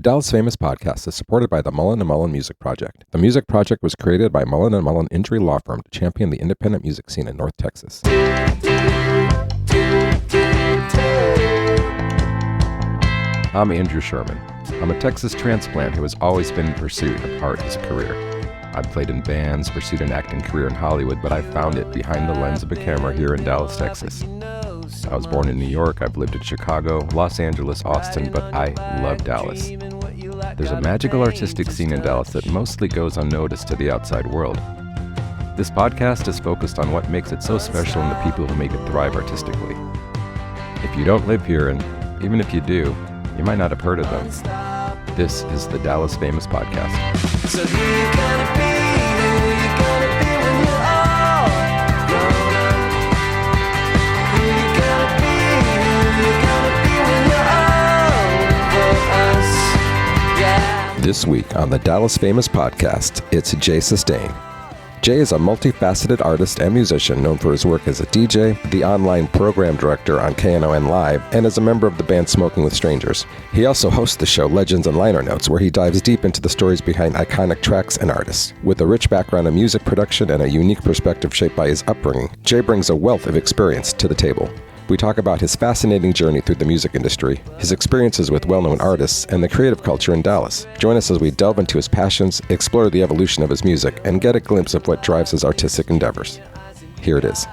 Dallas Famous podcast is supported by the Mullen & Mullen Music Project. The Music Project was created by Mullen & Mullen Injury Law Firm to champion the independent music scene in North Texas. I'm Andrew Sherman. I'm a Texas transplant who has always been in pursuit of art as a career. I've played in bands, pursued an acting career in Hollywood, but I found it behind the lens of a camera here in Dallas, Texas. I was born in New York, I've lived in Chicago, Los Angeles, Austin, but I love Dallas. There's a magical artistic scene in Dallas that mostly goes unnoticed to the outside world. This podcast is focused on what makes it so special and the people who make it thrive artistically. If you don't live here, and even if you do, you might not have heard of them. This is the Dallas Famous Podcast. So who you gonna be? Who you gonna be when you're all grown up? Who you gonna be? Who you gonna be when you're all for us? Yeah. This week on the Dallas Famous Podcast, it's Jay Sustain. Jay is a multifaceted artist and musician known for his work as a DJ, the online program director on KNON Live, and as a member of the band Smoking with Strangers. He also hosts the show Legends and Liner Notes, where he dives deep into the stories behind iconic tracks and artists. With a rich background in music production and a unique perspective shaped by his upbringing, Jay brings a wealth of experience to the table. We talk about his fascinating journey through the music industry, his experiences with well-known artists, and the creative culture in Dallas. Join us as we delve into his passions, explore the evolution of his music, and get a glimpse of what drives his artistic endeavors. Here it is.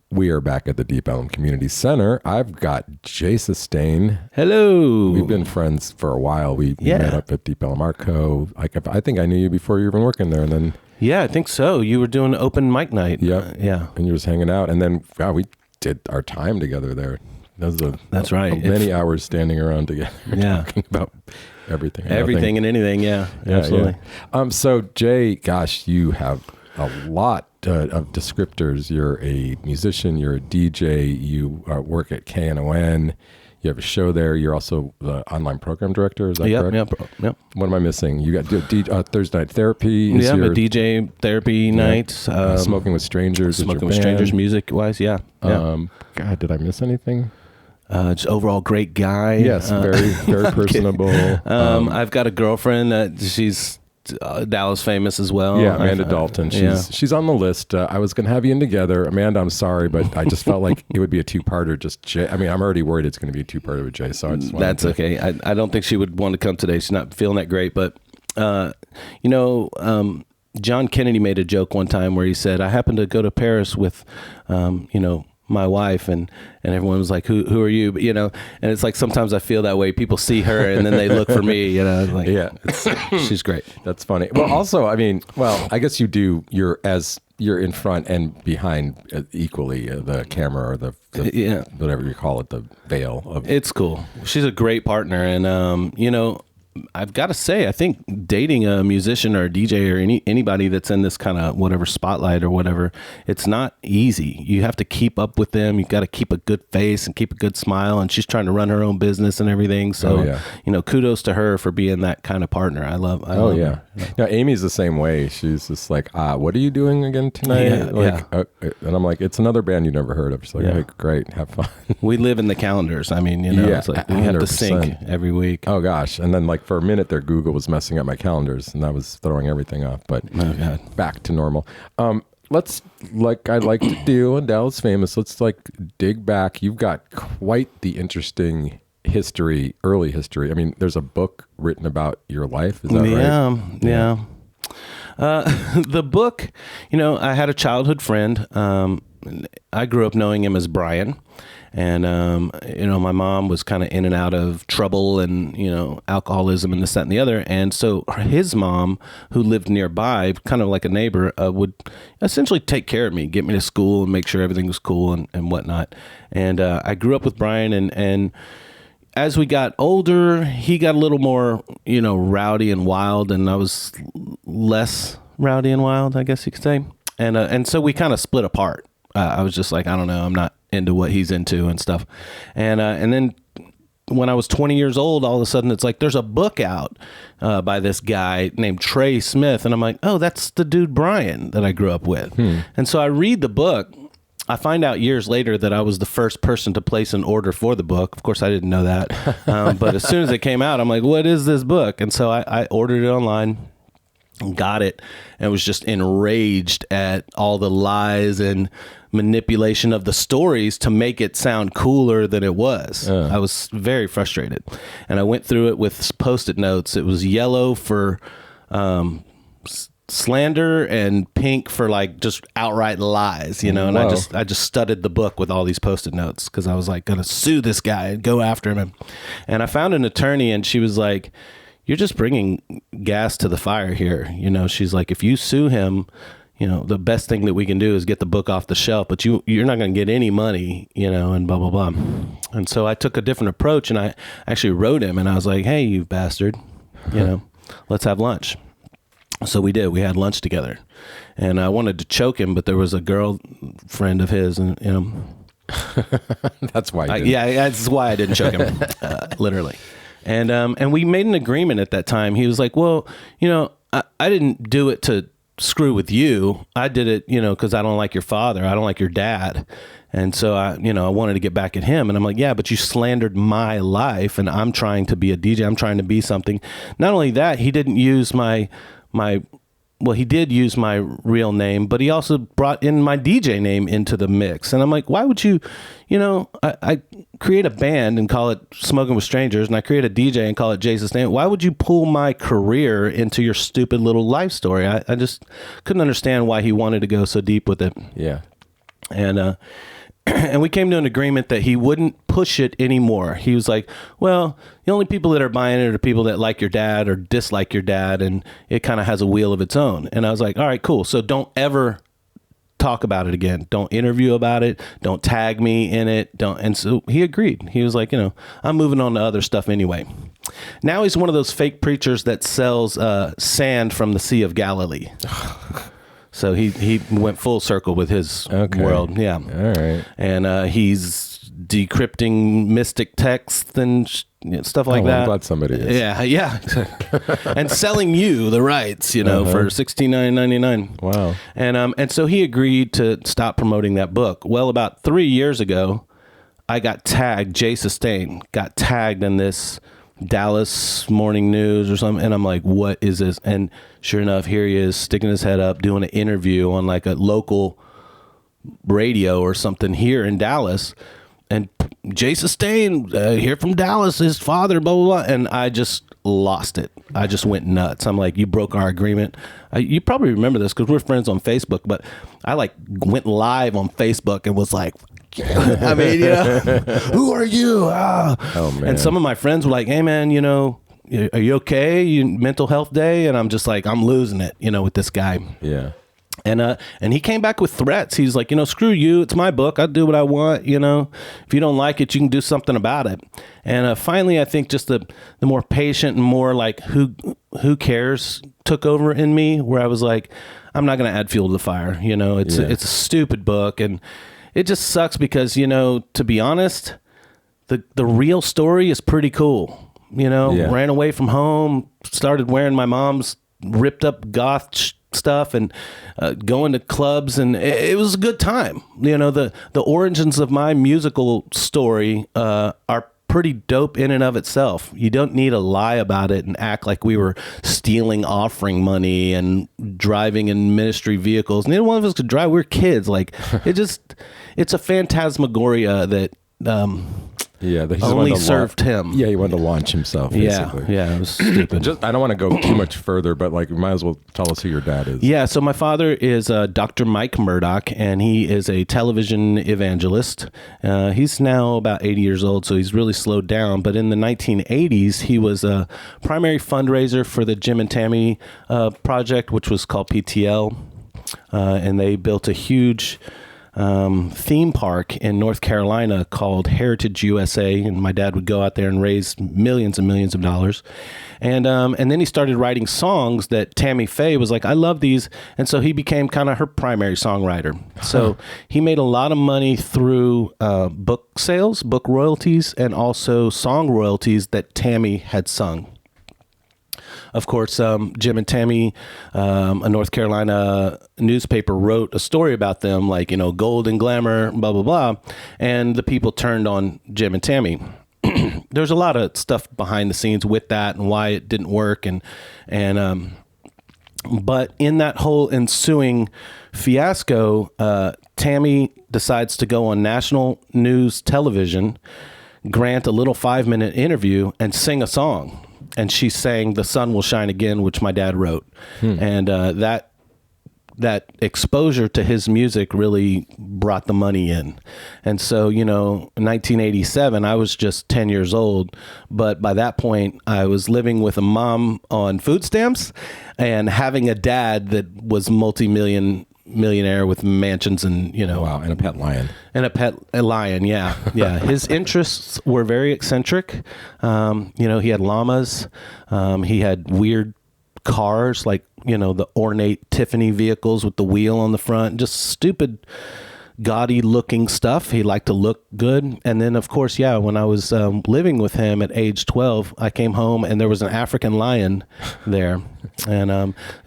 We are back at the Deep Ellum Community Center. I've got Jay Sustain. Hello. We've been friends for a while. We met up at Deep Ellum Art Co. I think I knew you before you were even working there, and then... Yeah, I think so. You were doing open mic night. Yep. Yeah. And you was hanging out. And then, wow, we did our time together there. That's right. Many hours standing around together talking about everything. Everything and anything, yeah absolutely. Yeah. So, Jay, gosh, you have a lot of descriptors. You're a musician. You're a DJ. You work at KNON. You have a show there. You're also the online program director. Is that correct? Yep. What am I missing? You got Thursday Night Therapy. Yeah, a DJ therapy night. Smoking with Strangers. Smoking with Strangers music-wise, yeah. God, did I miss anything? Just overall great guy. Yes, very, very personable. I've got a girlfriend that she's Dallas famous as well. Yeah, Amanda Dalton. She's on the list. I was going to have you in together. Amanda, I'm sorry, but I just felt like it would be a two-parter. Just Jay. I mean, I'm already worried it's going to be a two-parter with Jay, so I just wanted That's okay. I don't think she would want to come today. She's not feeling that great, but John Kennedy made a joke one time where he said, I happened to go to Paris with, my wife, and everyone was like, who are you? But, and it's like sometimes I feel that way. People see her and then they look for me, like, yeah, she's great. That's funny. Well, also, I mean, I guess you do. You're in front and behind equally the camera or the whatever you call it, the veil of. It's cool. She's a great partner, and I've got to say, I think dating a musician or a DJ or anybody that's in this kind of whatever spotlight or whatever, it's not easy. You have to keep up with them. You've got to keep a good face and keep a good smile. And she's trying to run her own business and everything. So, kudos to her for being that kind of partner. I love her. Yeah, Amy's the same way. She's just like, what are you doing again tonight? And I'm like, it's another band you've never heard of. She's like, hey, great, have fun. We live in the calendars. I mean, it's like we have to sync every week. Oh gosh. And then for a minute there, Google was messing up my calendars and that was throwing everything off, but back to normal. Let's, like I like to do on Dallas Famous, let's dig back. You've got quite the interesting history, early history. I mean, there's a book written about your life. Is that right? Yeah. The book, I had a childhood friend. I grew up knowing him as Brian. And, my mom was kind of in and out of trouble and, alcoholism and this, that, and the other. And so his mom, who lived nearby, kind of like a neighbor, would essentially take care of me, get me to school and make sure everything was cool and whatnot. And I grew up with Brian. And as we got older, he got a little more, rowdy and wild. And I was less rowdy and wild, I guess you could say. And so we kind of split apart. I was just like, I don't know, I'm not into what he's into and stuff. And then when I was 20 years old, all of a sudden it's like, there's a book out by this guy named Trey Smith. And I'm like, oh, that's the dude Brian that I grew up with. And so I read the book I find out years later that I was the first person to place an order for the book. Of course, I didn't know that. But as soon as it came out, I'm like, what is this book? And so I ordered it online, got it, and was just enraged at all the lies and manipulation of the stories to make it sound cooler than it was. I was very frustrated. And I went through it with Post-it notes. It was yellow for slander and pink for like just outright lies, and Whoa. I just studded the book with all these Post-it notes because I was like gonna sue this guy and go after him. And I found an attorney, and she was like, you're just bringing gas to the fire here. She's like, if you sue him, the best thing that we can do is get the book off the shelf, but you're not going to get any money, and blah, blah, blah. And so I took a different approach, and I actually wrote him, and I was like, hey, you bastard, let's have lunch. So we did. We had lunch together, and I wanted to choke him, but there was a girlfriend of his, and That's why. that's why I didn't choke him, literally. And we made an agreement at that time. He was like, well, I didn't do it to screw with you. I did it, because I don't like your father. I don't like your dad. And so I wanted to get back at him. And I'm like, yeah, but you slandered my life, and I'm trying to be a DJ. I'm trying to be something. Not only that, he didn't use he did use my real name, but he also brought in my DJ name into the mix. And I'm like, why would you, I create a band and call it Smoking with Strangers, and I create a DJ and call it Jay Sustain. Why would you pull my career into your stupid little life story? I just couldn't understand why he wanted to go so deep with it. Yeah. And we came to an agreement that he wouldn't push it anymore. He was like, well, the only people that are buying it are people that like your dad or dislike your dad, and it kind of has a wheel of its own. And I was like, all right, cool. So don't ever talk about it again. Don't interview about it. Don't tag me in it. And so he agreed. He was like, I'm moving on to other stuff anyway. Now he's one of those fake preachers that sells sand from the Sea of Galilee. So he went full circle with his world. Yeah. All right. And he's decrypting mystic texts and stuff like that. I'm glad somebody is. Yeah. And selling you the rights, for $69.99. Wow. And so he agreed to stop promoting that book. Well, about 3 years ago, I got tagged, Jay Sustain got tagged in this Dallas Morning News or something, and I'm like, what is this? And sure enough, here he is sticking his head up doing an interview on like a local radio or something here in Dallas, and Jay Sustain here from Dallas, his father, blah blah blah. And I just lost it. I just went nuts. I'm like, you broke our agreement. You probably remember this because we're friends on Facebook, but I like went live on Facebook and was like, I mean, who are you? Oh, man. And some of my friends were like, hey, man, are you okay? Mental health day? And I'm just like, I'm losing it, with this guy. Yeah. And he came back with threats. He's like, screw you. It's my book. I'll do what I want. If you don't like it, you can do something about it. And finally, I think just the more patient and more like who cares took over in me, where I was like, I'm not going to add fuel to the fire. It's a stupid book. And it just sucks because, to be honest, the real story is pretty cool. Ran away from home, started wearing my mom's ripped up goth stuff and going to clubs, and it was a good time. The origins of my musical story are pretty dope in and of itself. You don't need to lie about it and act like we were stealing offering money and driving in ministry vehicles. Neither one of us could drive. We're kids. Like it's a phantasmagoria that that he only served him. Yeah, he wanted to launch himself, basically. Yeah, it was stupid. I don't want to go too much further, but you might as well tell us who your dad is. Yeah, so my father is Dr. Mike Murdoch, and he is a television evangelist. He's now about 80 years old, so he's really slowed down. But in the 1980s, he was a primary fundraiser for the Jim and Tammy project, which was called PTL. And they built a huge theme park in North Carolina called Heritage USA, and my dad would go out there and raise millions and millions of dollars. And then he started writing songs that Tammy Faye was like, I love these. And so he became kind of her primary songwriter. So he made a lot of money through book sales, book royalties, and also song royalties that Tammy had sung. of course, Jim and Tammy, a North Carolina newspaper, wrote a story about them, like, gold and glamour, blah, blah, blah. And the people turned on Jim and Tammy. There's a lot of stuff behind the scenes with that and why it didn't work. But in that whole ensuing fiasco, Tammy decides to go on national news television, grant a little 5-minute interview, and sing a song. And she sang "The Sun Will Shine Again," which my dad wrote. And that exposure to his music really brought the money in. And so, in 1987, I was just 10 years old. But by that point, I was living with a mom on food stamps and having a dad that was millionaire with mansions and, Wow, and a pet lion. And a lion, yeah. Yeah. His interests were very eccentric. He had llamas. He had weird cars, like, the ornate Tiffany vehicles with the wheel on the front, just stupid, gaudy looking stuff. He liked to look good. And then, of course, when I was living with him at age 12, I came home and there was an African lion there. And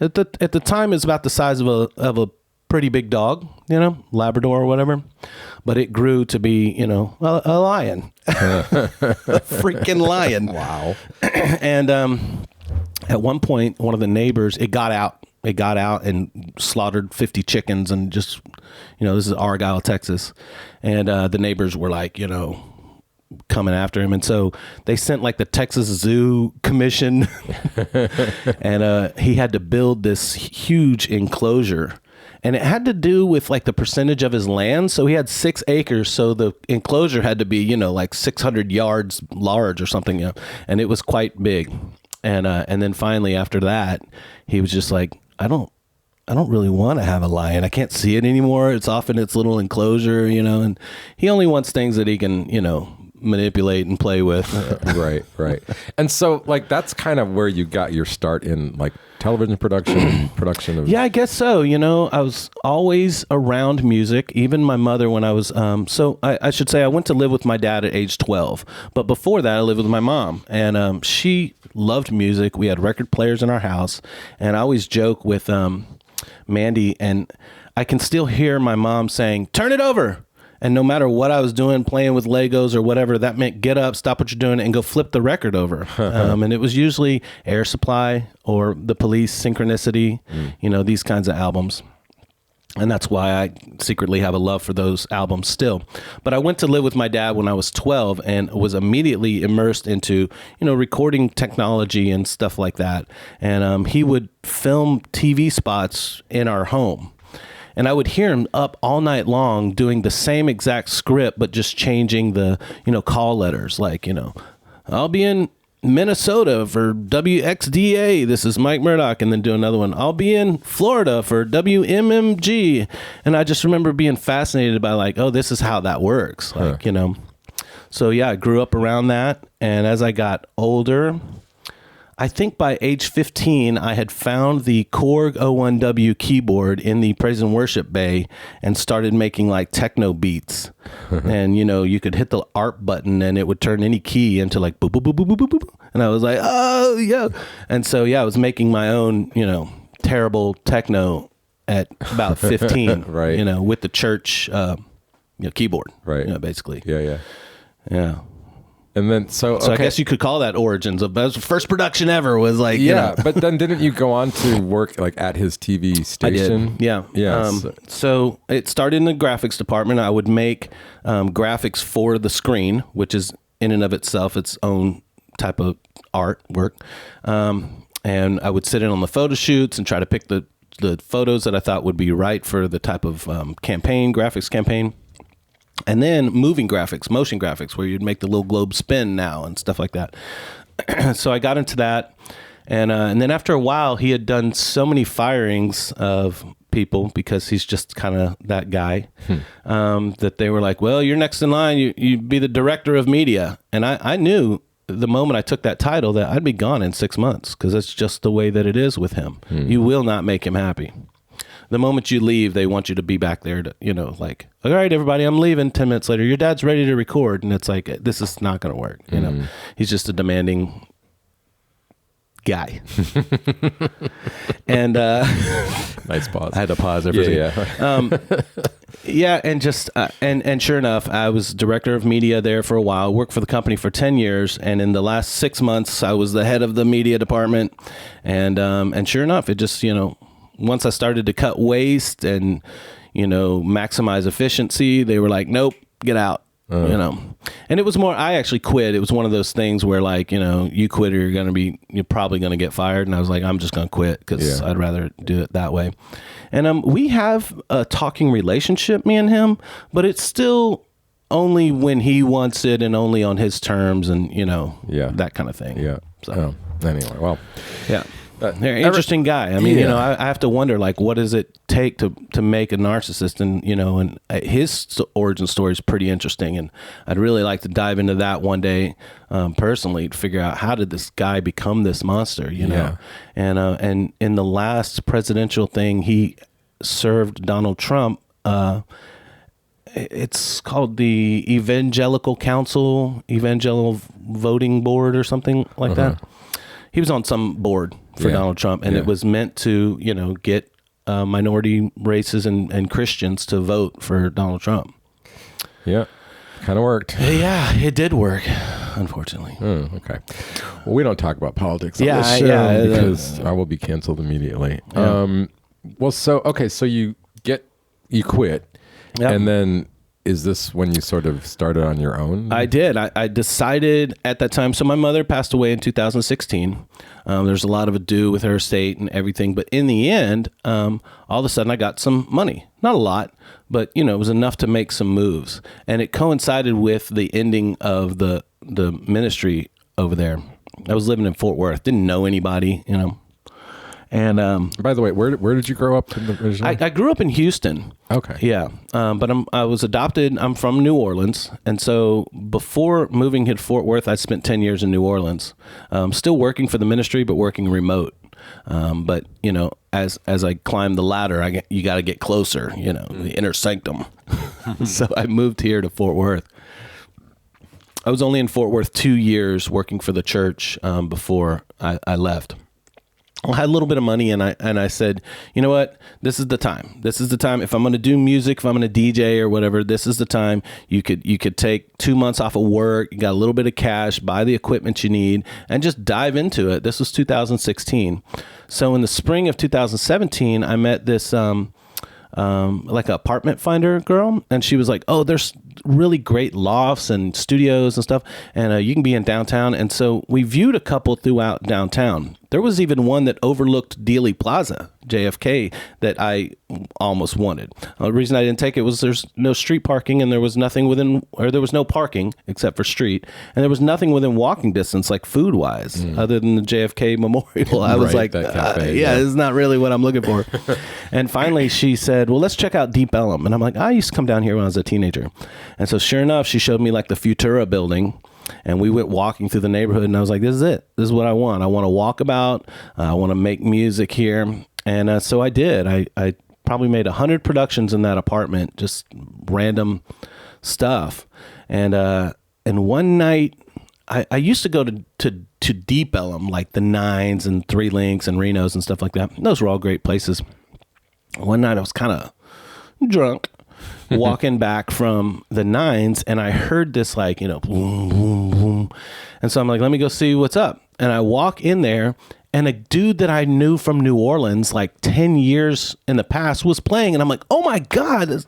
at the time, it was about the size of a pretty big dog, Labrador or whatever. But it grew to be, a lion, a freaking lion. Wow. And at one point, one of the neighbors, it got out and slaughtered 50 chickens and just, this is Argyle, Texas. And the neighbors were like, coming after him. And so they sent like the Texas Zoo Commission and he had to build this huge enclosure. And it had to do with like the percentage of his land. So he had 6 acres. So the enclosure had to be, like 600 yards large or something. And it was quite big. And then finally after that, he was just like, I don't really want to have a lion. I can't see it anymore. It's off in its little enclosure, and he only wants things that he can, manipulate and play with. Right. And so like, that's kind of where you got your start in like television production of. Yeah, I guess so. I was always around music. Even my mother, when I was, I should say I went to live with my dad at age 12. But before that, I lived with my mom, and she loved music. We had record players in our house, and I always joke with Mandy, and I can still hear my mom saying, "Turn it over." And no matter what I was doing, playing with Legos or whatever, that meant get up, stop what you're doing, and go flip the record over. And it was usually Air Supply or The Police, Synchronicity, these kinds of albums. And that's why I secretly have a love for those albums still. But I went to live with my dad when I was 12 and was immediately immersed into, recording technology and stuff like that. And he would film TV spots in our home. And I would hear him up all night long doing the same exact script, but just changing the, call letters. Like, I'll be in Minnesota for WXDA. This is Mike Murdoch. And then do another one. I'll be in Florida for WMMG. And I just remember being fascinated by like, oh, this is how that works. Like, So, yeah, I grew up around that. And as I got older, I think by age 15, I had found the Korg 01W keyboard in the praise and worship bay and started making like techno beats. And, you could hit the ARP button and it would turn any key into like boop, boop, boop, boop, boop, boop. And I was like, oh, yeah. And so, I was making my own, terrible techno at about 15, right. With the church, keyboard, right. Basically. Yeah. And then, so I guess you could call that origins of, that was the first production ever was like, but then didn't you go on to work like at his TV station? I did. Yeah. So it started in the graphics department. I would make graphics for the screen, which is in and of itself its own type of artwork. And I would sit in on the photo shoots and try to pick the photos that I thought would be right for the type of graphics campaign. And then moving graphics, motion graphics, where you'd make the little globe spin now and stuff like that. So I got into that. And then after a while, he had done so many firings of people because he's just kind of that guy that they were like, well, you're next in line. You'd be the director of media. And I knew the moment I took that title that I'd be gone in 6 months because that's just the way that it is with him. You will not make him happy. The moment you leave, they want you to be back there to, like, all right, everybody, I'm leaving. 10 minutes later, your dad's ready to record. And it's like, this is not going to work. He's just a demanding guy. And Nice pause. I had to pause there for a second. Yeah, and just and sure enough, I was director of media there for a while. Worked for the company for 10 years, and in the last 6 months, I was the head of the media department. And sure enough, it just once I started to cut waste and maximize efficiency, they were like, "Nope, get out." And it was more, I actually quit. It was one of those things where you quit or you're probably going to get fired. And I was like, I'm just going to quit because I'd rather do it that way. And we have a talking relationship, me and him, but it's still only when he wants it and only on his terms and, that kind of thing. Yeah. So Anyway, well. Yeah. They're an interesting guy. I mean, I have to wonder, what does it take to make a narcissist? And, his origin story is pretty interesting. And I'd really like to dive into that one day, personally, to figure out how did this guy become this monster, And in the last presidential thing, he served Donald Trump. It's called the Evangelical Voting Board or something like that. He was on some board for Donald Trump, and it was meant to, get minority races and Christians to vote for Donald Trump. Yeah, kind of worked. Yeah, it did work, unfortunately. Okay. Well, we don't talk about politics on this show because I will be canceled immediately. Yeah. So you quit, and then is this when you sort of started on your own? I did. I decided at that time. So my mother passed away in 2016. There's a lot of ado with her estate and everything. But in the end, all of a sudden I got some money. Not a lot, but it was enough to make some moves. And it coincided with the ending of the ministry over there. I was living in Fort Worth. Didn't know anybody, And by the way, where did you grow up? I grew up in Houston. Okay. Yeah, but I was adopted. I'm from New Orleans, and so before moving to Fort Worth, I spent 10 years in New Orleans, still working for the ministry, but working remote. But as I climb the ladder, you got to get closer. The inner sanctum. So I moved here to Fort Worth. I was only in Fort Worth 2 years working for the church before I left. I had a little bit of money, and I said, you know what? This is the time. This is the time. If I'm going to do music, if I'm going to DJ or whatever, this is the time. You could take 2 months off of work. You got a little bit of cash, buy the equipment you need, and just dive into it. This was 2016. So in the spring of 2017, I met this like an apartment finder girl, and she was like, "Oh, there's really great lofts and studios and stuff, and you can be in downtown." And so we viewed a couple throughout downtown. There was even one that overlooked Dealey Plaza, JFK, that I almost wanted. The reason I didn't take it was there's no street parking, and there was nothing there was no parking except for street, and there was nothing within walking distance, like food wise, other than the JFK Memorial. I was like, that cafe, this is not really what I'm looking for. And finally she said, well, let's check out Deep Ellum. And I'm like, I used to come down here when I was a teenager. And so sure enough, she showed me like the Futura building. And we went walking through the neighborhood, and I was like, this is it. This is what I want. I want to walk about. I want to make music here. And so I did. I probably made 100 productions in that apartment, just random stuff. And one night, I used to go to Deep Ellum, like the Nines and Three Links and Reno's and stuff like that. Those were all great places. One night I was kind of drunk, walking back from the Nines, and I heard this boom, boom, boom. And so I'm like, let me go see what's up. And I walk in there, and a dude that I knew from New Orleans, like 10 years in the past, was playing. And I'm like, oh my God,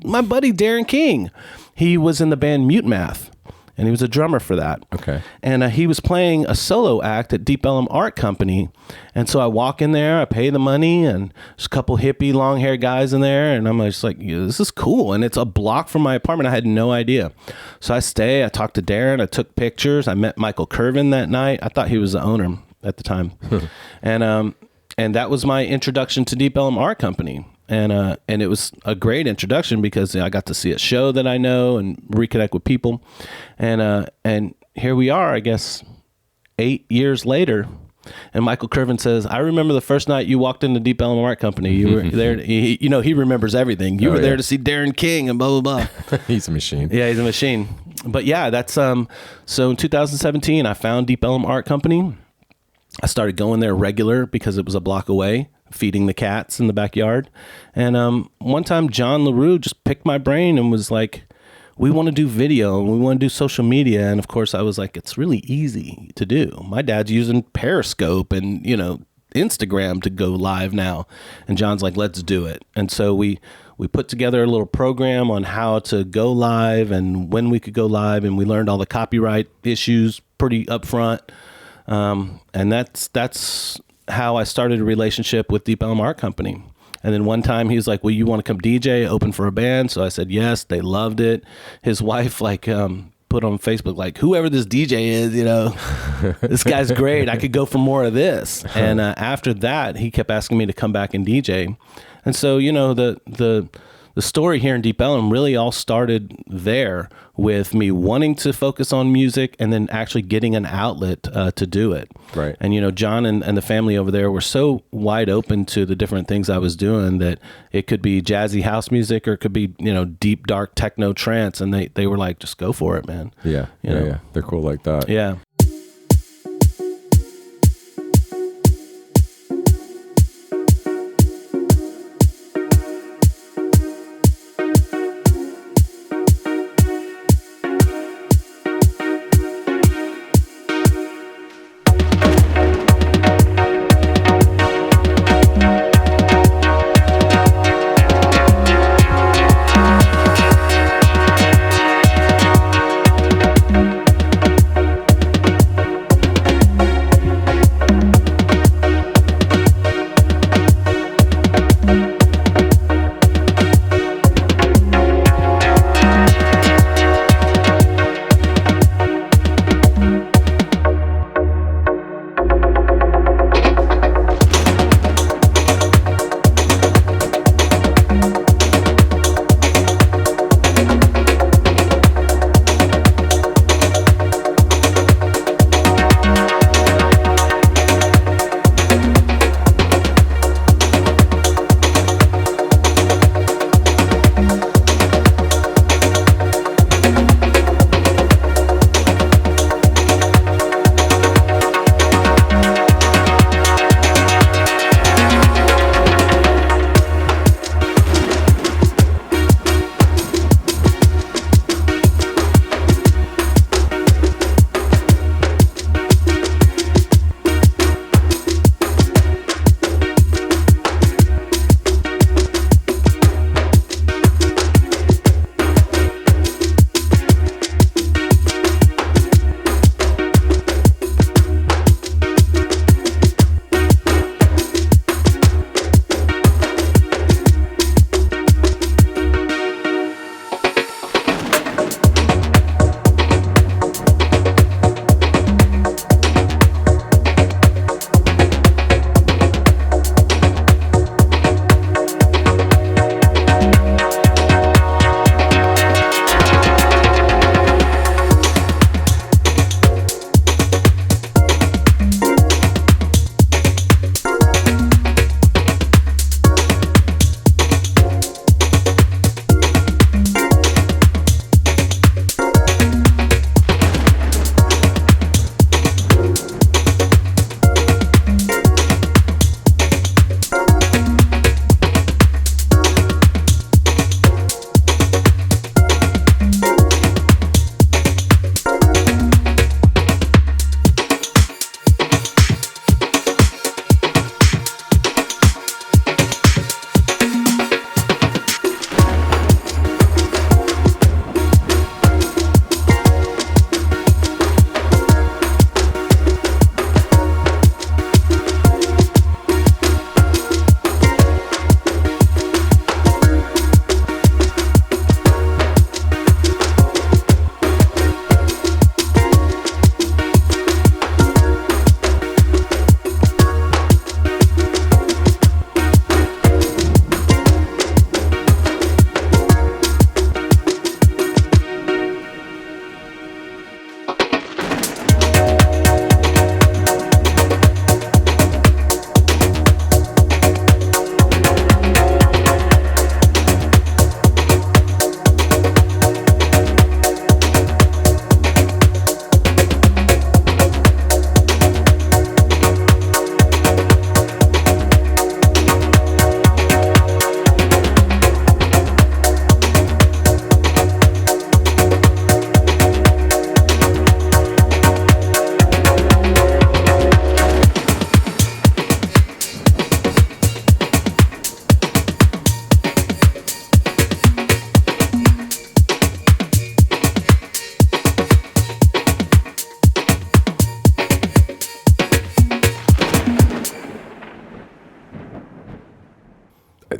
my buddy Darren King. He was in the band Mute Math, and he was a drummer for that. Okay. And he was playing a solo act at Deep Ellum Art Company. And so I walk in there, I pay the money, and there's a couple hippie long haired guys in there. And I'm just like, yeah, this is cool. And it's a block from my apartment. I had no idea. So I stay, I talked to Darren, I took pictures. I met Michael Curvin that night. I thought he was the owner at the time. And that was my introduction to Deep Ellum Art Company. And it was a great introduction because I got to see a show that I know and reconnect with people. And here we are, I guess, 8 years later. And Michael Curvin says, I remember the first night you walked into Deep Ellum Art Company. You were there. He remembers everything. You were there to see Darren King and blah, blah, blah. He's a machine. Yeah, he's a machine. But yeah, that's so in 2017, I found Deep Ellum Art Company. I started going there regular because it was a block away, feeding the cats in the backyard. And one time John LaRue just picked my brain and was like, we want to do video and we want to do social media. And of course I was like, it's really easy to do. My dad's using Periscope and, Instagram to go live now. And John's like, let's do it. And so we put together a little program on how to go live and when we could go live. And we learned all the copyright issues pretty upfront. And that's how I started a relationship with Deep Elm Art Company. And then one time he was like, well, you want to come DJ, open for a band? So I said, yes. They loved it. His wife, put on Facebook, like, whoever this DJ is, this guy's great. I could go for more of this. And after that, he kept asking me to come back and DJ. And so, the story here in Deep Ellum really all started there with me wanting to focus on music and then actually getting an outlet to do it. Right. And, John and the family over there were so wide open to the different things I was doing that it could be jazzy house music or it could be, deep, dark techno trance. And they were like, just go for it, man. Yeah. Yeah. They're cool like that. Yeah.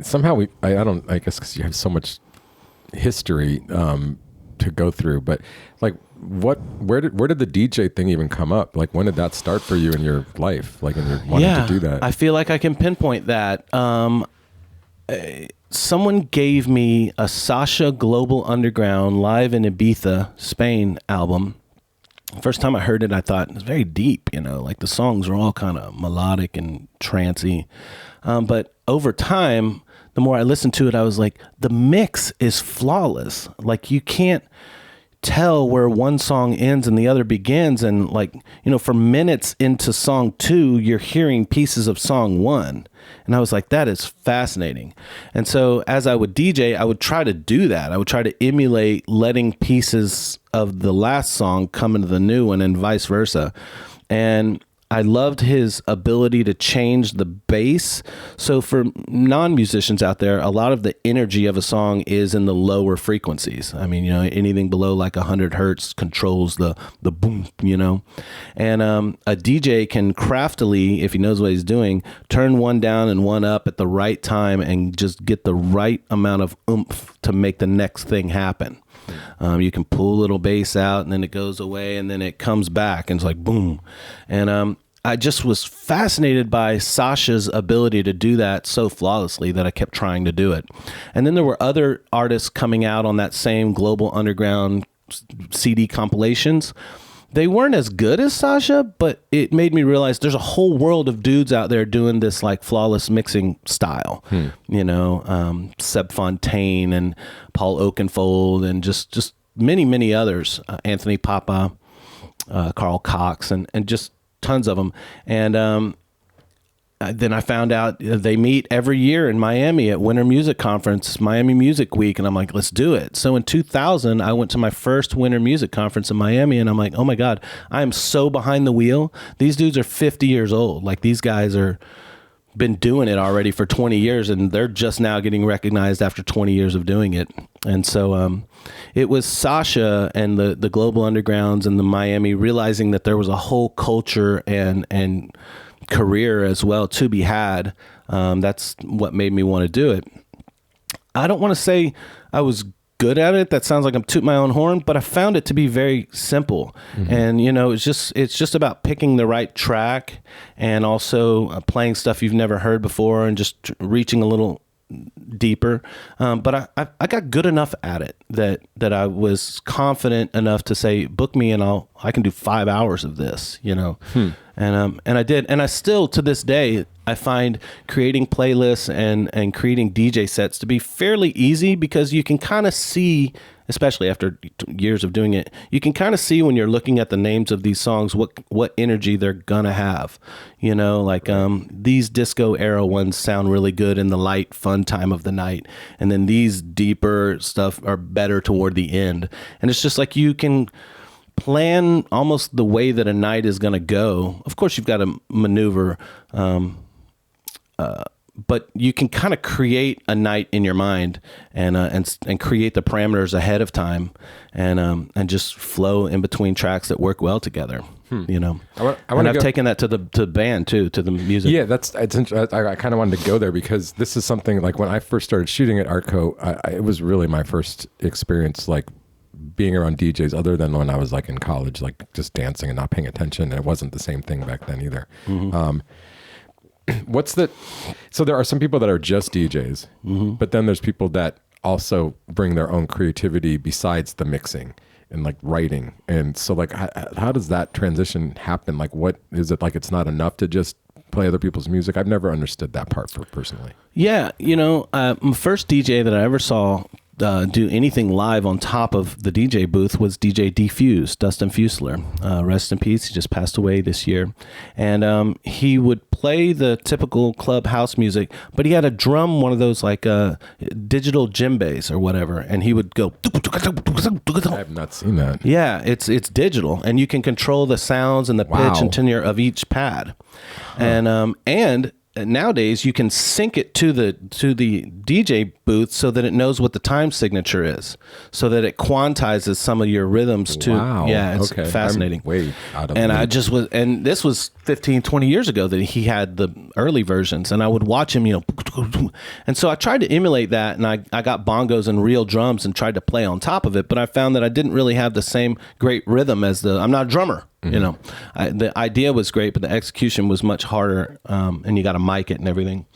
somehow I don't, I guess because you have so much history to go through, but like where did the DJ thing even come up? Like when did that start for you in your life? Like in your wanting to do that? I feel like I can pinpoint that. Someone gave me a Sasha Global Underground live in Ibiza, Spain album. First time I heard it, I thought it was very deep, like the songs were all kind of melodic and trancey. But over time, the more I listened to it, I was like, the mix is flawless. Like you can't tell where one song ends and the other begins. And like, for minutes into song 2, you're hearing pieces of song 1. And I was like, that is fascinating. And so as I would DJ, I would try to do that. I would try to emulate letting pieces of the last song come into the new one and vice versa. And I loved his ability to change the bass. So for non-musicians out there, a lot of the energy of a song is in the lower frequencies. I mean, anything below like 100 hertz controls the boom, And a DJ can craftily, if he knows what he's doing, turn one down and one up at the right time and just get the right amount of oomph to make the next thing happen. You can pull a little bass out and then it goes away and then it comes back and it's like boom. And I just was fascinated by Sasha's ability to do that so flawlessly that I kept trying to do it. And then there were other artists coming out on that same Global Underground CD compilations. They weren't as good as Sasha, but it made me realize there's a whole world of dudes out there doing this like flawless mixing style. Seb Fontaine and Paul Oakenfold and just many, many others. Anthony Papa, Carl Cox, and just tons of them. And then I found out they meet every year in Miami at Winter Music Conference, Miami Music Week. And I'm like, let's do it. So in 2000, I went to my first Winter Music Conference in Miami. And I'm like, oh my God, I am so behind the wheel. These dudes are 50 years old. Like these guys are been doing it already for 20 years and they're just now getting recognized after 20 years of doing it. And so it was Sasha and the Global Undergrounds and the Miami realizing that there was a whole culture and career as well to be had. That's what made me want to do it. I don't want to say I was good at it. That sounds like I'm tooting my own horn, but I found it to be very simple. And it's just about picking the right track and also playing stuff you've never heard before and just reaching a little deeper. But I got good enough at it that I was confident enough to say, book me and I can do 5 hours of this, And I did. And I still, to this day, I find creating playlists and creating DJ sets to be fairly easy because you can kind of see, especially after years of doing it, you can kind of see when you're looking at the names of these songs, what energy they're gonna have. These disco era ones sound really good in the light, fun time of the night. And then these deeper stuff are better toward the end. And it's just like you can plan almost the way that a night is going to go. Of course, you've got to maneuver, but you can kind of create a night in your mind and create the parameters ahead of time and just flow in between tracks that work well together. I've taken that to the band too, to the music. Yeah, I kind of wanted to go there because this is something like when I first started shooting at Arco, it was really my first experience like being around DJs other than when I was like in college, like just dancing and not paying attention. And it wasn't the same thing back then either. So there are some people that are just DJs, but then there's people that also bring their own creativity besides the mixing and like writing. And so like, how does that transition happen? Like, what is it like? It's not enough to just play other people's music. I've never understood that part personally. Yeah. My first DJ that I ever saw do anything live on top of the DJ booth was DJ Defuse, Dustin Fusler. Rest in peace. He just passed away this year. And he would play the typical club house music, but he had a drum, one of those like digital djembes or whatever, and he would go. I have not seen that. Yeah, it's digital, and you can control the sounds and the pitch and tenor of each pad. And nowadays you can sync it to the DJ booth so that it knows what the time signature is, so that it quantizes some of your rhythms too. Wow. Yeah, it's Okay. fascinating. I'm way out of and the I loop. just was, and this was 15, 20 years ago that he had the early versions, and I would watch him, and so I tried to emulate that, and I got bongos and real drums and tried to play on top of it, but I found that I didn't really have the same great rhythm as I'm not a drummer. The idea was great, but the execution was much harder, and you got to mic it and everything.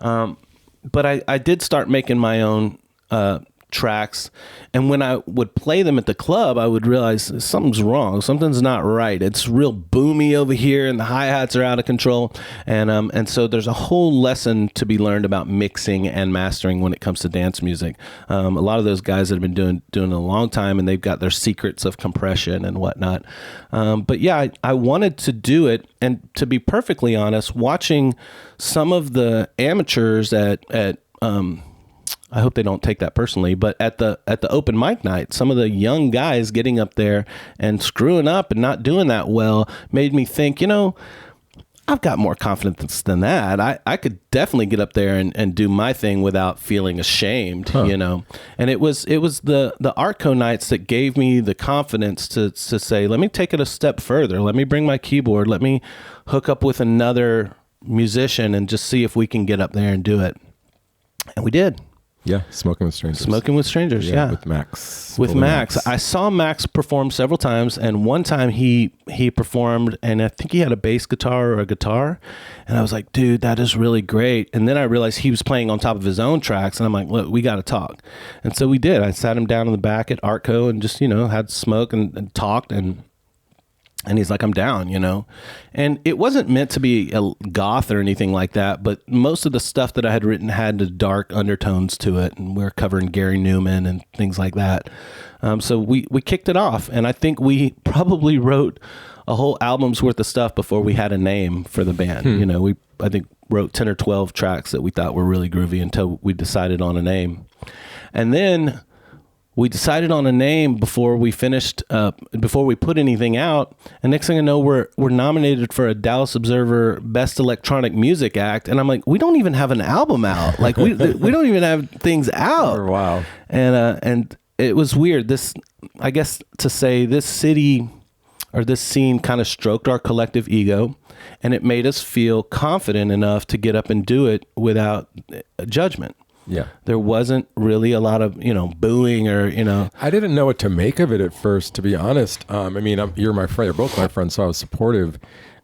But I did start making my own tracks, and when I would play them at the club, I would realize something's wrong, something's not right. It's real boomy over here, and the hi-hats are out of control, and so there's a whole lesson to be learned about mixing and mastering when it comes to dance music. A lot of those guys that have been doing it a long time, and they've got their secrets of compression and whatnot. But yeah, I wanted to do it, and to be perfectly honest, watching some of the amateurs at I hope they don't take that personally, but at the open mic night, some of the young guys getting up there and screwing up and not doing that well made me think, I've got more confidence than that. I could definitely get up there and do my thing without feeling ashamed, And it was the Artco nights that gave me the confidence to say, let me take it a step further. Let me bring my keyboard. Let me hook up with another musician and just see if we can get up there and do it. And we did. Yeah, Smoking with Strangers. Smoking with Strangers, yeah. With Max. With Fully Max. I saw Max perform several times, and one time he performed, and I think he had a bass guitar or a guitar, and I was like, dude, that is really great. And then I realized he was playing on top of his own tracks, and I'm like, look, we got to talk. And so we did. I sat him down in the back at Artco and just, had smoke and talked, and he's like, I'm down, And it wasn't meant to be a goth or anything like that, but most of the stuff that I had written had the dark undertones to it, and we're covering Gary Newman and things like that. So we kicked it off, and I think we probably wrote a whole album's worth of stuff before we had a name for the band. We, I think, wrote 10 or 12 tracks that we thought were really groovy until we decided on a name. And then we decided on a name before we finished, before we put anything out. And next thing I know, we're nominated for a Dallas Observer Best Electronic Music Act. And I'm like, we don't even have an album out. Like we don't even have things out. Oh, wow. And it was weird. This, I guess to say, this city or this scene kind of stroked our collective ego, and it made us feel confident enough to get up and do it without judgment. Yeah. There wasn't really a lot of, booing or, I didn't know what to make of it at first, to be honest. You're my friend, you're both my friends, so I was supportive.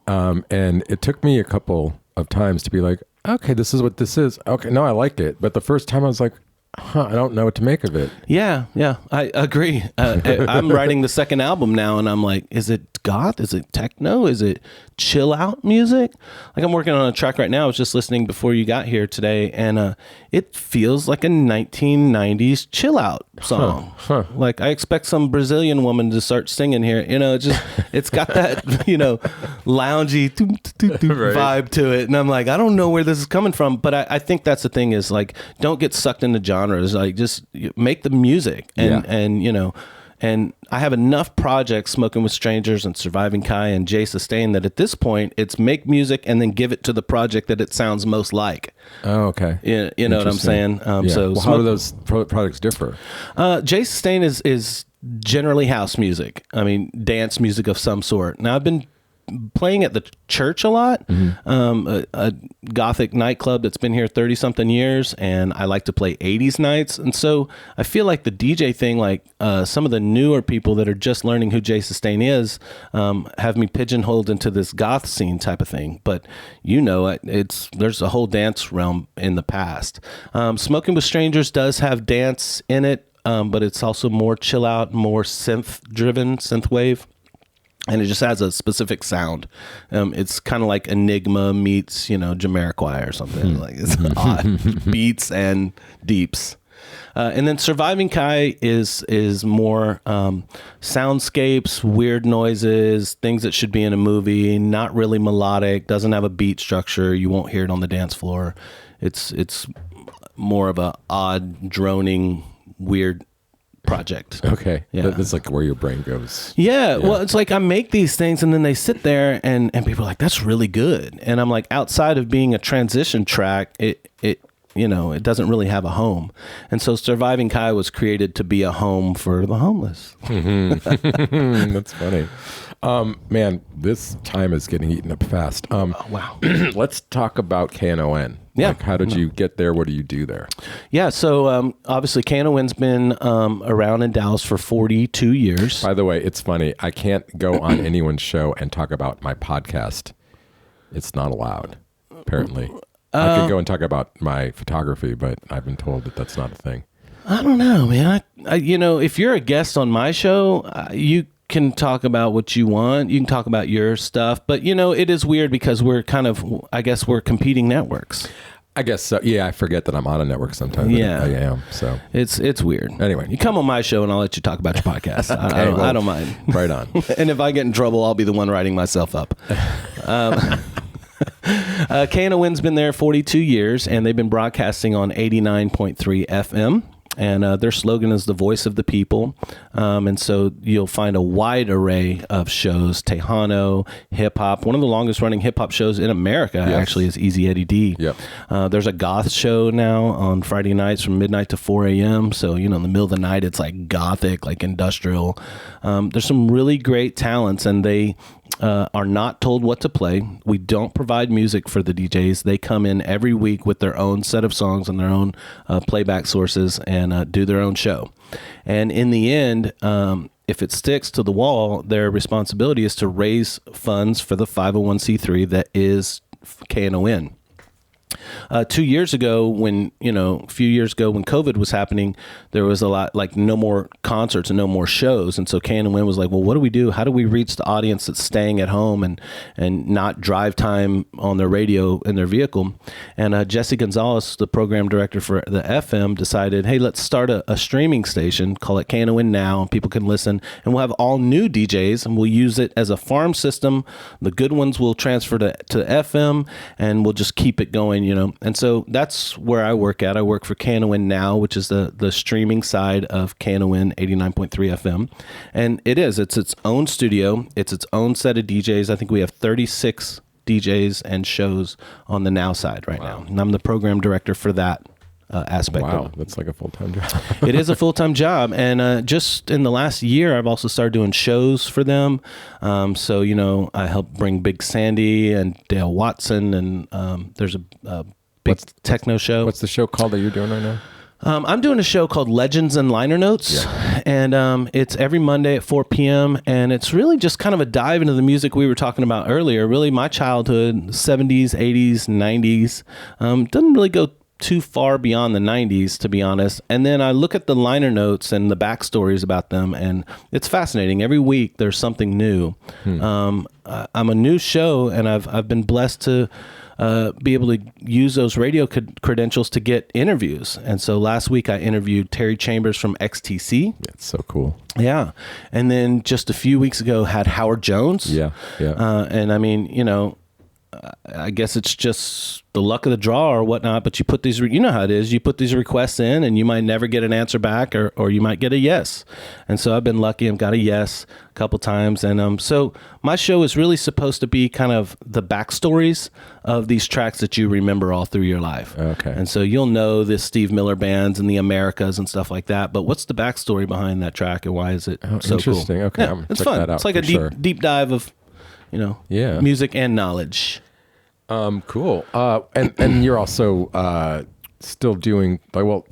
And it took me a couple of times to be like, okay, this is what this is. Okay, no, I like it. But the first time I was like, I don't know what to make of it. Yeah, I agree. I'm writing the second album now, and I'm like, is it goth? Is it techno? Is it chill out music? Like, I'm working on a track right now. I was just listening before you got here today, and it feels like a 1990s chill out song. Huh. Like, I expect some Brazilian woman to start singing here. It's got that, loungy vibe to it. And I'm like, I don't know where this is coming from, but I think that's the thing is, like, don't get sucked into genres. Like, just make the music and I have enough projects, Smoking with Strangers and Surviving Kai and Jay Sustain, that at this point it's make music and then give it to the project that it sounds most like. Oh, okay. You know what I'm saying? So how do those products differ? Jay Sustain is generally house music. I mean, dance music of some sort. Now, I've been playing at the church a lot, a gothic nightclub that's been here 30 something years, and I like to play 80s nights. And so I feel like the DJ thing, like some of the newer people that are just learning who Jay Sustain is, have me pigeonholed into this goth scene type of thing. But there's a whole dance realm in the past. Smoking with Strangers does have dance in it, but it's also more chill out, more synth wave. And it just has a specific sound. It's kind of like Enigma meets, Jamiroquai or something. Like, it's odd beats and deeps. And then Surviving Kai is more soundscapes, weird noises, things that should be in a movie. Not really melodic. Doesn't have a beat structure. You won't hear it on the dance floor. It's more of a odd, droning, weird project. Okay. Yeah. That's like where your brain goes. Yeah, well, it's like I make these things and then they sit there and people are like, that's really good. And I'm like, outside of being a transition track, it it doesn't really have a home. And so Surviving Kai was created to be a home for the homeless. That's funny. Man, this time is getting eaten up fast. Wow. Let's talk about KNON. Yeah. Like, how did you get there? What do you do there? Yeah, so obviously KNON's been around in Dallas for 42 years. By the way, it's funny. I can't go on anyone's show and talk about my podcast. It's not allowed, apparently. I could go and talk about my photography, but I've been told that that's not a thing. I don't know, man. I if you're a guest on my show, you can talk about what you want. You can talk about your stuff. But, it is weird because we're we're competing networks. I guess so. Yeah, I forget that I'm on a network sometimes. Yeah. I am. So it's weird. Anyway. You come on my show and I'll let you talk about your podcast. I don't mind. Right on. And if I get in trouble, I'll be the one writing myself up. KNON's been there 42 years, and they've been broadcasting on 89.3 FM. And their slogan is the voice of the people. And so you'll find a wide array of shows, Tejano, hip hop. One of the longest running hip hop shows in America actually is Easy Eddie D. Yep. There's a goth show now on Friday nights from midnight to 4 a.m. So, in the middle of the night, it's like gothic, like industrial. There's some really great talents, and they are not told what to play. We don't provide music for the DJs. They come in every week with their own set of songs and their own playback sources and do their own show. And in the end, if it sticks to the wall, their responsibility is to raise funds for the 501c3 that is KNON. 2 years ago, a few years ago when COVID was happening, there was a lot, like no more concerts and no more shows. And so KNON was like, well, what do we do? How do we reach the audience that's staying at home and not drive time on their radio in their vehicle? And Jesse Gonzalez, the program director for the FM, decided, hey, let's start a streaming station, call it KNON Now. People can listen, and we'll have all new DJs, and we'll use it as a farm system. The good ones will transfer to FM, and we'll just keep it going, And so that's where I work at. I work for KNON Now, which is the streaming side of KNON 89.3 FM. And it's its own studio. It's its own set of DJs. I think we have 36 DJs and shows on the Now side right now. And I'm the program director for that aspect of it. That's like a full-time job. It is a full-time job. And just in the last year, I've also started doing shows for them. So, I help bring Big Sandy and Dale Watson, and there's a big techno show. What's the show called that you're doing right now? I'm doing a show called Legends and Liner Notes, and it's every Monday at 4 p.m., and it's really just kind of a dive into the music we were talking about earlier, really my childhood, 70s, 80s, 90s. Doesn't really go too far beyond the 90s, to be honest. And then I look at the liner notes and the backstories about them, and it's fascinating. Every week there's something new. I'm a new show, and I've been blessed to be able to use those radio credentials to get interviews. And so last week I interviewed Terry Chambers from XTC. It's so cool. Yeah. And then just a few weeks ago had Howard Jones. Yeah. And I mean, I guess it's just the luck of the draw or whatnot, but you put these, you know how it is, you put these requests in and you might never get an answer back, or you might get a yes. And so I've been lucky. I've got a yes a couple times. And so my show is really supposed to be kind of the backstories of these tracks that you remember all through your life. Okay. And so you'll know the Steve Miller bands and the Americas and stuff like that, but what's the backstory behind that track and why is it so interesting. cool? Okay. Yeah, I'm gonna it's check fun. that out It's like a for deep dive of, music and knowledge. Cool. And you're also still doing,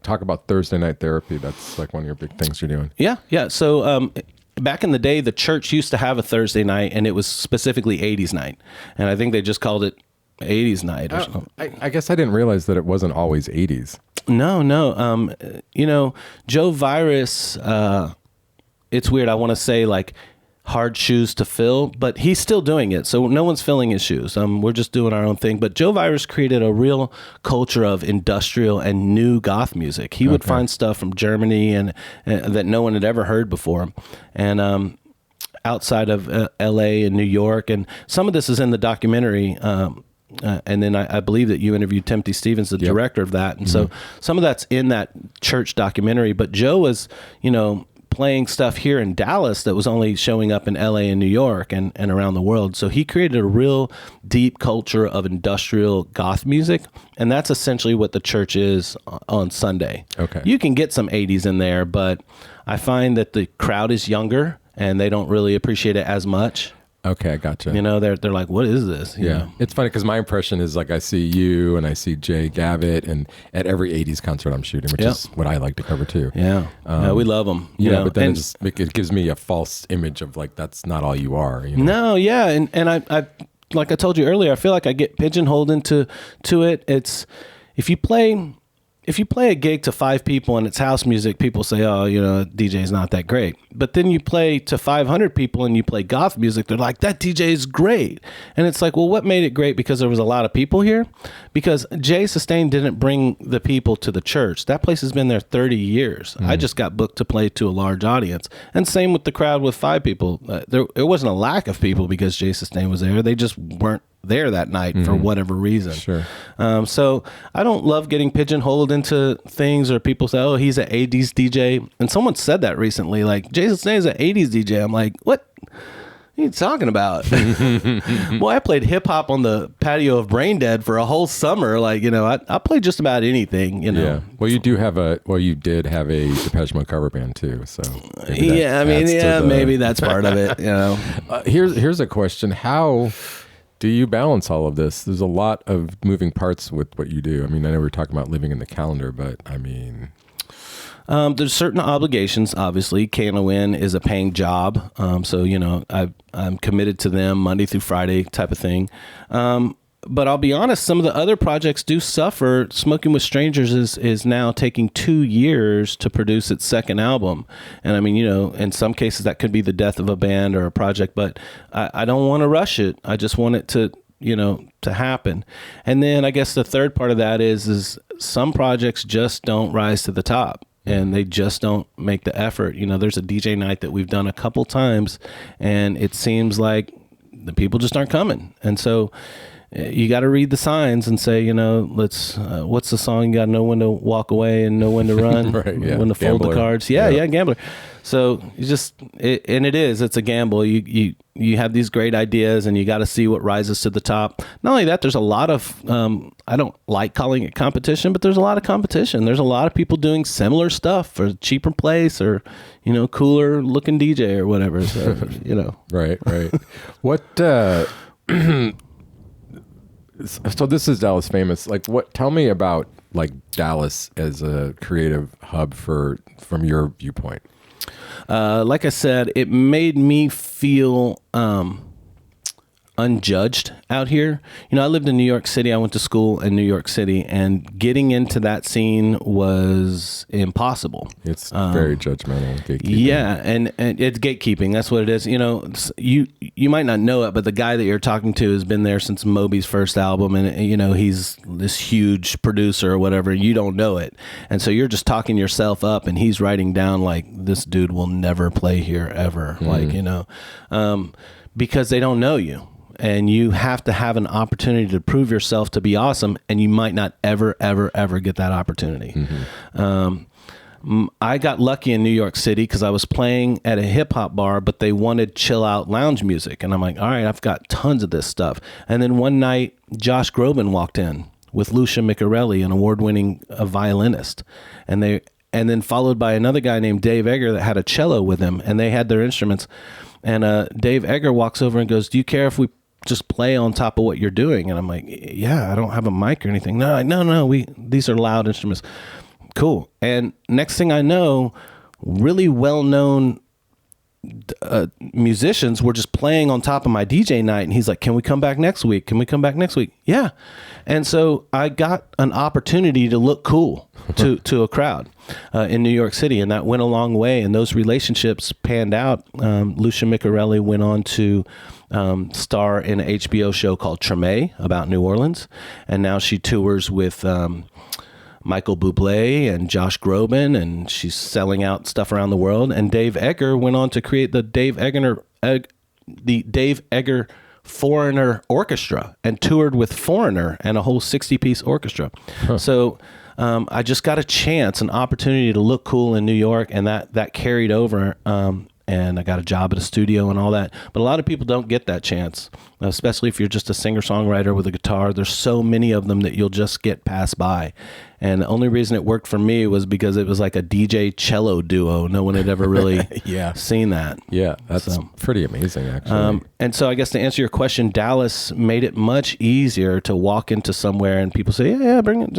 talk about Thursday Night Therapy. That's like one of your big things you're doing. Yeah. So back in the day, the church used to have a Thursday night, and it was specifically 80s night. And I think they just called it 80s night or something. I guess I didn't realize that it wasn't always 80s. No. Joe Virus, it's weird. I want to say like hard shoes to fill, but he's still doing it. So no one's filling his shoes. We're just doing our own thing. But Joe Virus created a real culture of industrial and new goth music. He would find stuff from Germany and that no one had ever heard before. And outside of LA and New York, and some of this is in the documentary, And then I believe that you interviewed Timothy Stevens, the director of that. And so some of that's in that church documentary. But Joe was, playing stuff here in Dallas that was only showing up in LA and New York and around the world. So he created a real deep culture of industrial goth music. And that's essentially what the church is on Sunday. Okay. You can get some 80s in there, but I find that the crowd is younger and they don't really appreciate it as much. Okay, I gotcha. They're like, what is this? You know? It's funny because my impression is like I see you and I see Jay Gavitt, and at every 80s concert I'm shooting, which is what I like to cover too. Yeah, we love them. But then it gives me a false image of like that's not all you are. No, yeah, and I like I told you earlier, I feel like I get pigeonholed into it. It's if you play a gig to 5 people and it's house music, people say, oh, DJ's not that great. But then you play to 500 people and you play goth music, they're like, that DJ is great. And it's like, well, what made it great? Because there was a lot of people here? Because Jay Sustain didn't bring the people to the church. That place has been there 30 years. I just got booked to play to a large audience. And same with the crowd with 5 people. There wasn't a lack of people because Jay Sustain was there. They just weren't there that night for whatever reason. Sure. So I don't love getting pigeonholed into things, or people say, oh, he's an 80s DJ. And someone said that recently, like, Jason Snane's an 80s DJ. I'm like, what are you talking about? Well, I played hip hop on the patio of Brain Dead for a whole summer. Like, I played just about anything, Yeah. Well, you did have a Depeche Mode cover band too. So maybe that's part of it. Here's a question. How do you balance all of this? There's a lot of moving parts with what you do. I mean, I know we're talking about living in the calendar, but I mean... there's certain obligations, obviously. KNON is a paying job. So, I'm committed to them Monday through Friday type of thing. But I'll be honest, some of the other projects do suffer. Smoking with Strangers is now taking 2 years to produce its second album. And I mean, in some cases that could be the death of a band or a project, but I don't want to rush it. I just want it to happen. And then I guess the third part of that is some projects just don't rise to the top. And they just don't make the effort. There's a DJ night that we've done a couple times, and it seems like the people just aren't coming. And so you got to read the signs and say, let's, what's the song? You got to know when to walk away and know when to run, right, yeah. when to fold the cards. Yeah, Gambler. So it's a gamble. You have these great ideas and you got to see what rises to the top. Not only that, there's a lot of, I don't like calling it competition, but there's a lot of competition. There's a lot of people doing similar stuff for a cheaper place or, cooler looking DJ or whatever. So, Right. What, so this is Dallas Famous. Like, tell me about like Dallas as a creative hub from your viewpoint. Like I said, it made me feel unjudged out here. I lived in New York City. I went to school in New York City, and getting into that scene was impossible. It's very judgmental. Gatekeeping. Yeah, and it's gatekeeping. That's what it is. You might not know it, but the guy that you're talking to has been there since Moby's first album, and he's this huge producer or whatever. You don't know it, and so you're just talking yourself up, and he's writing down like, this dude will never play here ever, because they don't know you. And you have to have an opportunity to prove yourself to be awesome, and you might not ever, ever, ever get that opportunity. I got lucky in New York City because I was playing at a hip hop bar, but they wanted chill out lounge music. And I'm like, all right, I've got tons of this stuff. And then one night, Josh Groban walked in with Lucia Micarelli, an award-winning violinist. And then followed by another guy named Dave Egger that had a cello with him, and they had their instruments. And Dave Egger walks over and goes, do you care if we just play on top of what you're doing? And I'm like, yeah, I don't have a mic or anything. No, these are loud instruments. Cool. And next thing I know, really well-known musicians were just playing on top of my DJ night. And he's like, can we come back next week? Yeah. And so I got an opportunity to look cool to a crowd in New York City. And that went a long way. And those relationships panned out. Lucia Micarelli went on to star in an HBO show called Treme about New Orleans. And now she tours with Michael Bublé and Josh Groban, and she's selling out stuff around the world. And Dave Egger went on to create the Dave Egger Foreigner orchestra and toured with Foreigner and a whole 60-piece orchestra. So I just got an opportunity to look cool in New York, and that carried over. And I got a job at a studio and all that. But a lot of people don't get that chance, especially if you're just a singer-songwriter with a guitar. There's so many of them that you'll just get passed by. And the only reason it worked for me was because it was like a DJ cello duo. No one had ever really seen that. Yeah, that's pretty amazing, actually. And so I guess to answer your question, Dallas made it much easier to walk into somewhere and people say, yeah, bring it.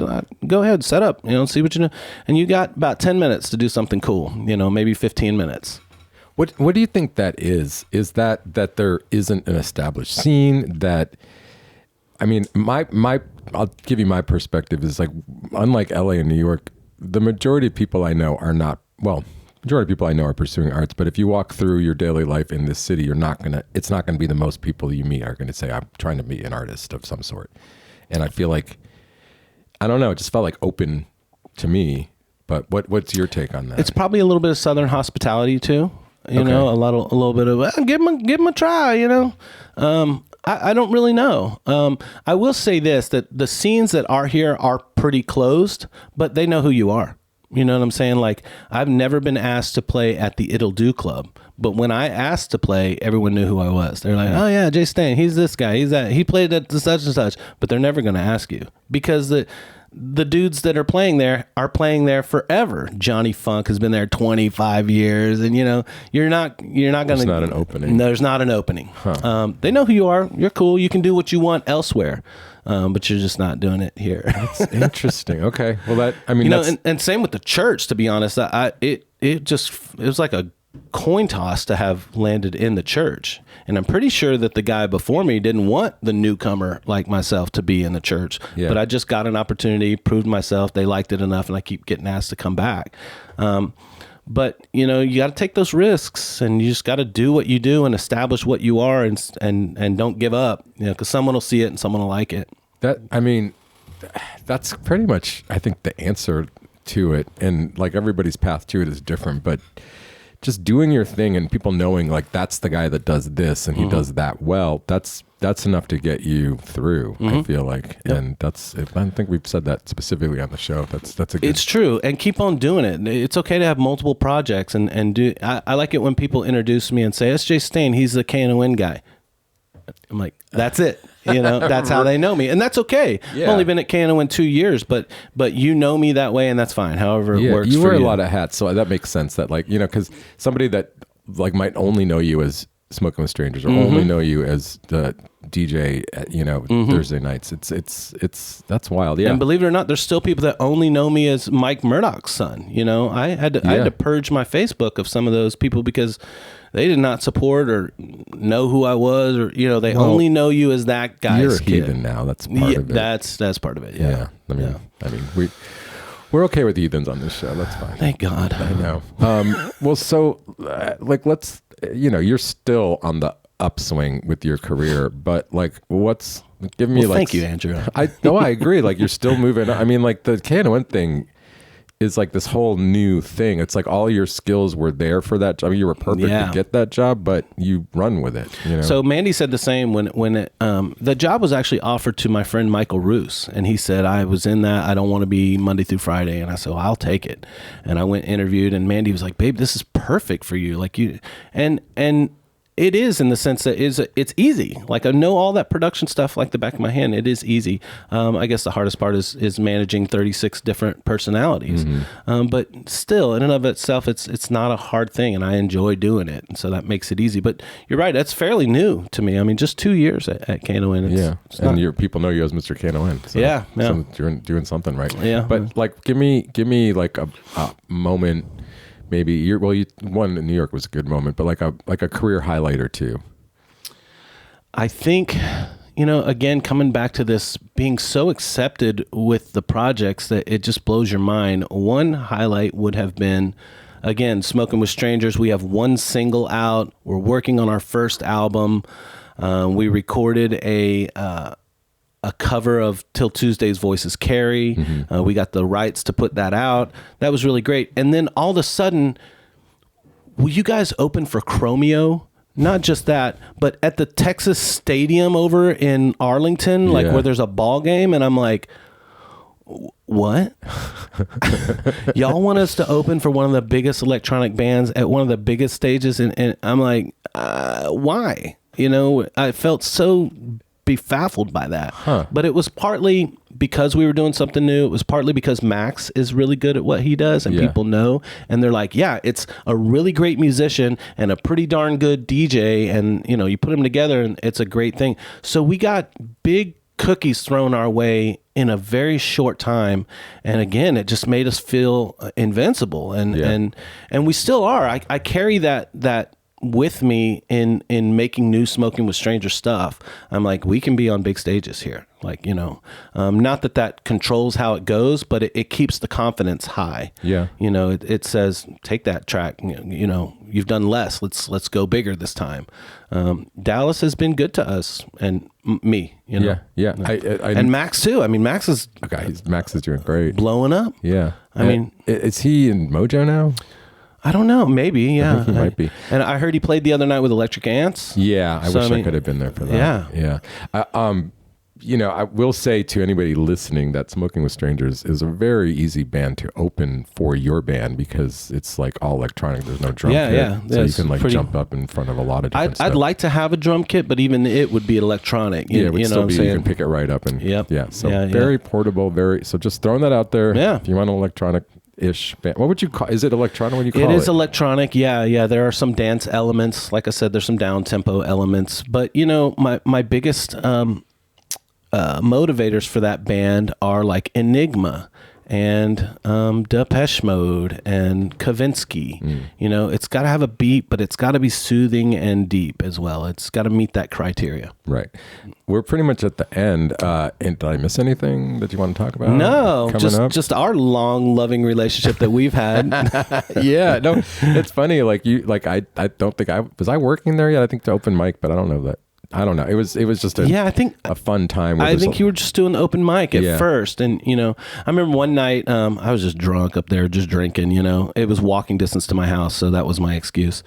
Go ahead, set up, see what you know. And you got about 10 minutes to do something cool, maybe 15 minutes. What do you think that is? Is that there isn't an established scene that, I mean, I'll give you my perspective is like, unlike LA and New York, the majority of people I know are not, majority of people I know are pursuing arts, but if you walk through your daily life in this city, it's not going to be the most people you meet are going to say, I'm trying to be an artist of some sort. And I feel like, I don't know, it just felt like open to me, but what's your take on that? It's probably a little bit of Southern hospitality too. A little bit of give them a try. I don't really know. I will say this, that the scenes that are here are pretty closed, but they know who you are. You know what I'm saying? Like, I've never been asked to play at the It'll Do Club, but when I asked to play, everyone knew who I was. They're like, oh yeah, Jay Stain, he's this guy, he's that, he played at such and such, but they're never going to ask you because the dudes that are playing there forever. Johnny Funk has been there 25 years, and you're not going to. There's not an opening. There's not an opening. They know who you are. You're cool. You can do what you want elsewhere, but you're just not doing it here. That's interesting. Okay. Well, and same with the church. To be honest, it was like a coin toss to have landed in the church. And I'm pretty sure that the guy before me didn't want the newcomer like myself to be in the church. Yeah. But I just got an opportunity, proved myself. They liked it enough, and I keep getting asked to come back. But you got to take those risks, and you just got to do what you do and establish what you are, and don't give up. Because someone will see it and someone will like it. That's pretty much, I think, the answer to it. And like everybody's path to it is different, but just doing your thing and people knowing like that's the guy that does this and he does that well, that's enough to get you through. I feel like. Yep. And I think we've said that specifically on the show. That's a good. It's true. And keep on doing it. It's okay to have multiple projects and do. I like it when people introduce me and say, that's Jay Stain, he's the KNON guy. I'm like, that's it. That's how they know me, and that's okay. Yeah. I've only been at KNON 2 years, but you know me that way, and that's fine. However it works. You wear a lot of hats, so that makes sense. That because somebody that like might only know you as Smoking with Strangers or only know you as the DJ at Thursday nights. It's that's wild. Yeah. And believe it or not, there's still people that only know me as Mike Murdoch's son. I had to purge my Facebook of some of those people because they did not support or know who I was, or they only know you as that guy's You're a kid. heathen now. That's part of it. That's part of it. Yeah. I mean, we're okay with heathens on this show. That's fine. Thank God. I know. Well, so let's you're still on the upswing with your career, but give me thank you, Andrew. I agree. Like you're still moving. I mean, like the KNON thing is like this whole new thing. It's like all your skills were there for that job. I mean, you were perfect to get that job, but you run with it. So Mandy said the same when the job was actually offered to my friend Michael Roos, and he said, I was in that. I don't want to be Monday through Friday. And I said, well, I'll take it. And I went interviewed, and Mandy was like, babe, this is perfect for you. Like you, and it is, in the sense that it's easy. Like I know all that production stuff like the back of my hand. It is easy. I guess the hardest part is managing 36 different personalities. But still, in and of itself, it's not a hard thing, and I enjoy doing it, and so that makes it easy. But you're right; that's fairly new to me. I mean, just 2 years at KNON. And your people know you as Mr. KNON. So, so you're doing something right. Yeah. But like, give me like a moment. Maybe one in New York was a good moment, but like a career highlight or two. I think, again, coming back to this being so accepted with the projects that it just blows your mind. One highlight would have been, again, Smoking with Strangers. We have one single out. We're working on our first album. We recorded a cover of Till Tuesday's Voices Carry. We got the rights to put that out. That was really great. And then all of a sudden, will you guys open for Chromeo not just that, but at the Texas Stadium over in Arlington, like Yeah. where there's a ball game, and I'm like, what? Y'all want us to open for one of the biggest electronic bands at one of the biggest stages, and I'm like, why? You know, I felt so befuddled by that. But it was partly because we were doing something new. It was partly because Max is really good at what he does, and people know, and they're like, yeah, it's a really great musician and a pretty darn good DJ, and you know, you put them together and it's a great thing. So we got big cookies thrown our way in a very short time, and again, it just made us feel invincible, and we still are. I carry that with me in making new Smoking with Strangers stuff. I'm like, we can be on big stages here, like, you know, not that controls how it goes, but it keeps the confidence high. You know, it says, take that track, you know, you've done less, let's go bigger this time. Dallas has been good to us, and me, you know. And Max too. I mean, Max is doing great, blowing up. I mean, is he in Mojo now? I don't know. Maybe, yeah. I think he might be. And I heard he played the other night with Electric Ants. Yeah, I wish I could have been there for that. Yeah. You know, I will say to anybody listening that Smoking with Strangers is a very easy band to open for your band, because it's like all electronic. There's no drum kit. So you can like jump up in front of a lot of different stuff. I'd like to have a drum kit, but even it would be electronic. It would still be, you can pick it right up. And very portable, so just throwing that out there. If you want an electronic-ish band. What would you call? Is it electronic? What do you call it? It is electronic. Yeah. There are some dance elements. Like I said, there's some down tempo elements. But you know, my biggest motivators for that band are like Enigma and Depeche Mode and Kavinsky. You know, it's got to have a beat, but it's got to be soothing and deep as well. It's got to meet that criteria. Right. We're pretty much at the end. And did I miss anything that you want to talk about? No, just our long, loving relationship that we've had. No, it's funny. Like I don't think was I working there yet? I think to open mic, but I don't know that. I don't know. It was just a fun time. I think you were just doing open mic at first. And, you know, I remember one night I was just drunk up there, just drinking, you know. It was walking distance to my house, so that was my excuse.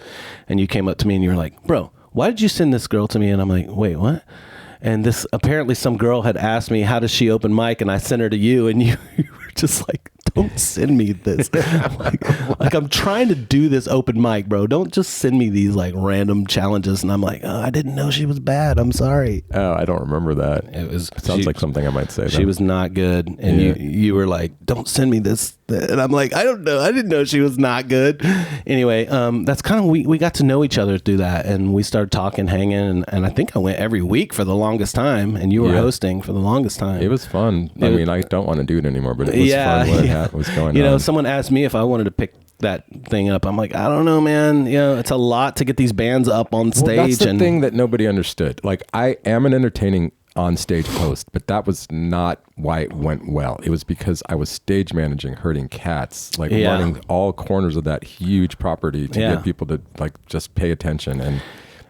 And you came up to me and you were like, bro, why did you send this girl to me? And I'm like, wait, what? And apparently some girl had asked me, how does she open mic? And I sent her to you, and you were just like, don't send me this. like I'm trying to do this open mic, bro. Don't just send me these like random challenges. And I'm like, oh, I didn't know she was bad. I'm sorry. Oh, I don't remember that. It sounds like something I might say. She was not good. And you were like, don't send me this. And I'm like, I don't know. I didn't know she was not good. Anyway, that's kind of, we got to know each other through that. And we started talking, hanging. And I think I went every week for the longest time. And you were hosting for the longest time. It was fun. I mean, I don't want to do it anymore, but it was fun when it was going on. You know, someone asked me if I wanted to pick that thing up. I'm like, I don't know, man. You know, it's a lot to get these bands up on stage. That's the thing that nobody understood. Like, I am an entertaining on-stage host, but that was not why it went well. It was because I was stage managing Herding Cats, like running all corners of that huge property to get people to like just pay attention. And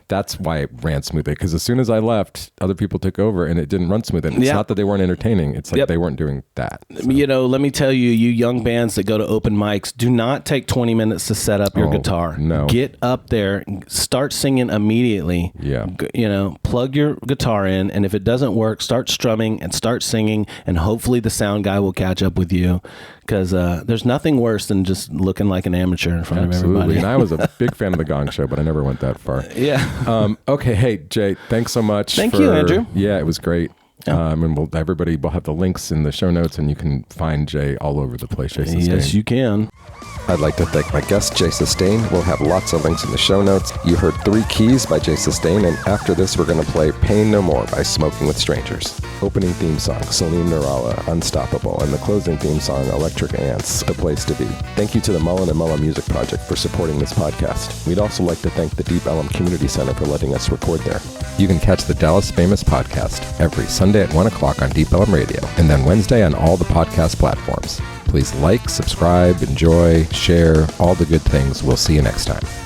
that's why it ran smoothly, because as soon as I left, other people took over and it didn't run smooth. And it's not that they weren't entertaining. It's like they weren't doing that. So. You know, let me tell you, you young bands that go to open mics, do not take 20 minutes to set up your guitar. No. Get up there, start singing immediately. Yeah. You know, plug your guitar in, and if it doesn't work, start strumming and start singing, and hopefully the sound guy will catch up with you. Because there's nothing worse than just looking like an amateur in front of everybody. And I was a big fan of the Gong Show, but I never went that far. Okay. Hey, Jay, thanks so much. Thank you, Andrew. Yeah, it was great. And everybody will have the links in the show notes, and you can find Jay all over the place. Jason Stain. Yes, you can. I'd like to thank my guest, Jay Sustain. We'll have lots of links in the show notes. You heard 3 Keys by Jay Sustain, and after this, we're going to play Pain No More by Smoking with Strangers. Opening theme song, Salim Nirala, Unstoppable, and the closing theme song, Electric Ants, The Place to Be. Thank you to the Mullen & Mullen Music Project for supporting this podcast. We'd also like to thank the Deep Ellum Community Center for letting us record there. You can catch the Dallas Famous podcast every Sunday at 1 o'clock on Deep Ellum Radio, and then Wednesday on all the podcast platforms. Please like, subscribe, enjoy, share, all the good things. We'll see you next time.